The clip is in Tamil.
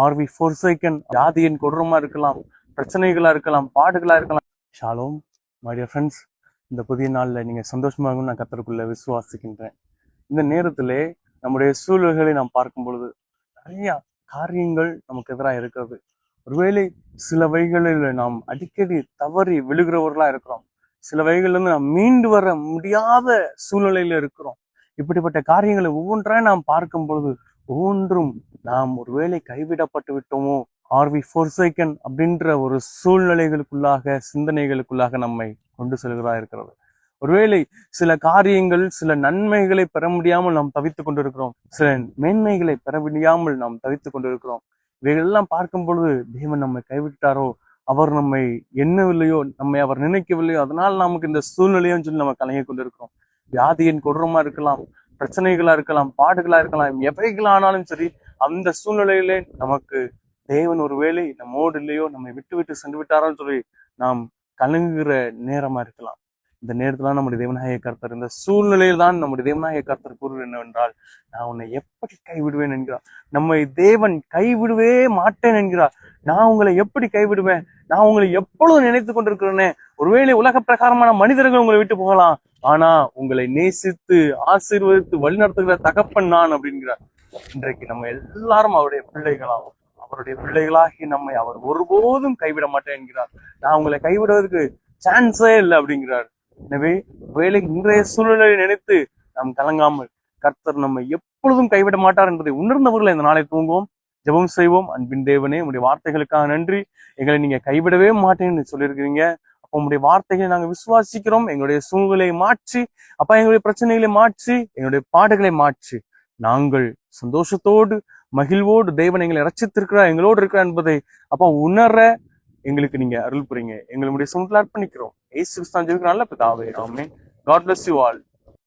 R we forsaken? வியாதியின் கொடூரமா இருக்கலாம், பிரச்சனைகளா இருக்கலாம், பாடுகளா இருக்கலாம். ஷாலோம் மை டியர் ஃப்ரெண்ட்ஸ், இந்த புதிய நாள்ல நீங்க சந்தோஷமாக நான் கர்த்தருக்குள்ள விசுவாசிக்கின்றேன். இந்த நேரத்திலே நம்முடைய சூழல்களை நாம் பார்க்கும் பொழுது நிறைய காரியங்கள் நமக்கு எதிராக இருக்கிறது. ஒருவேளை சில வழிகளில் நாம் அடிக்கடி தவறி விழுகிறவர்களா இருக்கிறோம். சில வழிகளில் இருந்து நாம் மீண்டு வர முடியாத சூழ்நிலையில இருக்கிறோம். இப்படிப்பட்ட காரியங்களை ஒவ்வொன்றாய் நாம் பார்க்கும் பொழுது ஒவ்வொன்றும் நாம் ஒருவேளை கைவிடப்பட்டு விட்டோமோ, ஆர் வி forsaken அப்படின்ற ஒரு சூழ்நிலைகளுக்குள்ளாக, சிந்தனைகளுக்குள்ளாக நம்மை கொண்டு செல்கிறதா இருக்கிறது. ஒருவேளை சில காரியங்கள், சில நன்மைகளை பெற முடியாமல் நாம் தவித்துக் கொண்டிருக்கிறோம். சில மேன்மைகளை பெற முடியாமல் நாம் தவித்துக் கொண்டிருக்கிறோம். இவைகளெல்லாம் பார்க்கும் பொழுது தேவன் நம்மை கைவிட்டாரோ, அவர் நம்மை எண்ணவில்லையோ, நம்மை அவர் நினைக்கவில்லையோ, அதனால் நமக்கு இந்த சூழ்நிலையும் சொல்லி நம்ம கலங்கி கொண்டிருக்கிறோம். வியாதியின் கொடூரமா இருக்கலாம், பிரச்சனைகளா இருக்கலாம், பாடுகளா இருக்கலாம், எவைகளானாலும் சரி, அந்த சூழ்நிலையிலே நமக்கு தேவன் ஒருவேளை நம்மோடு இல்லையோ, நம்மை விட்டு விட்டு சென்று விட்டாரோன்னு சொல்லி நாம் கலங்குகிற நேரமா இருக்கலாம். இந்த நேரத்துல நம்முடைய தேவனாகிய கர்த்தர், இந்த சூழ்நிலையில் தான் நம்முடைய தேவனாகிய கர்த்தர் கூறுவது என்னவென்றால், நான் உன்னை எப்படி கைவிடுவேன் என்கிறார். நம்மை தேவன் கைவிடவே மாட்டேன் என்கிறார். நான் உங்களை எப்படி கைவிடுவேன்? நான் உங்களை எப்பொழுதும் நினைத்து கொண்டிருக்கிறேனே. ஒருவேளை உலக பிரகாரமான மனிதர்கள் உங்களை விட்டு போகலாம், ஆனா உங்களை நேசித்து ஆசீர்வதித்து வழிநடத்துகிற தகப்பன் நான் அப்படிங்கிறார். இன்றைக்கு நம்ம எல்லாரும் அவருடைய பிள்ளைகளாகும். அவருடைய பிள்ளைகளாகி நம்மை அவர் ஒருபோதும் கைவிட மாட்டேன் என்கிறார். நான் உங்களை கைவிடுவதற்கு சான்ஸே இல்லை அப்படிங்கிறார். எனவே வேலை இன்றைய சூழ்நிலையை நினைத்து நாம் கலங்காமல், கர்த்தர் நம்மை எப்பொழுதும் கைவிட மாட்டார் என்பதை உணர்ந்தவர்கள் இந்த நாளை தூங்குவோம், ஜெபம் செய்வோம். அன்பின் தேவனே, உங்களுடைய வார்த்தைகளுக்காக நன்றி. எங்களை நீங்க கைவிடவே மாட்டேன்னு சொல்லியிருக்கிறீங்க. அப்போ உங்களுடைய வார்த்தைகளை நாங்கள் விசுவாசிக்கிறோம். எங்களுடைய சூழ்நிலையை மாற்றி, அப்பா எங்களுடைய பிரச்சனைகளை மாற்றி, எங்களுடைய பாடுகளை மாற்றி, நாங்கள் சந்தோஷத்தோடு மகிழ்வோடு தேவன் எங்களை ரட்சித்திருக்கிறார், எங்களோடு இருக்கிறார் என்பதை அப்பா உணர எங்களுக்கு நீங்க அருள் புரியுங்க. எங்களுடைய சூழ்நிலை அர்ப்பணிக்கிறோம். இயேசு கிறிஸ்துவின் நல்ல பிதாவே, ஆமென். God bless you all.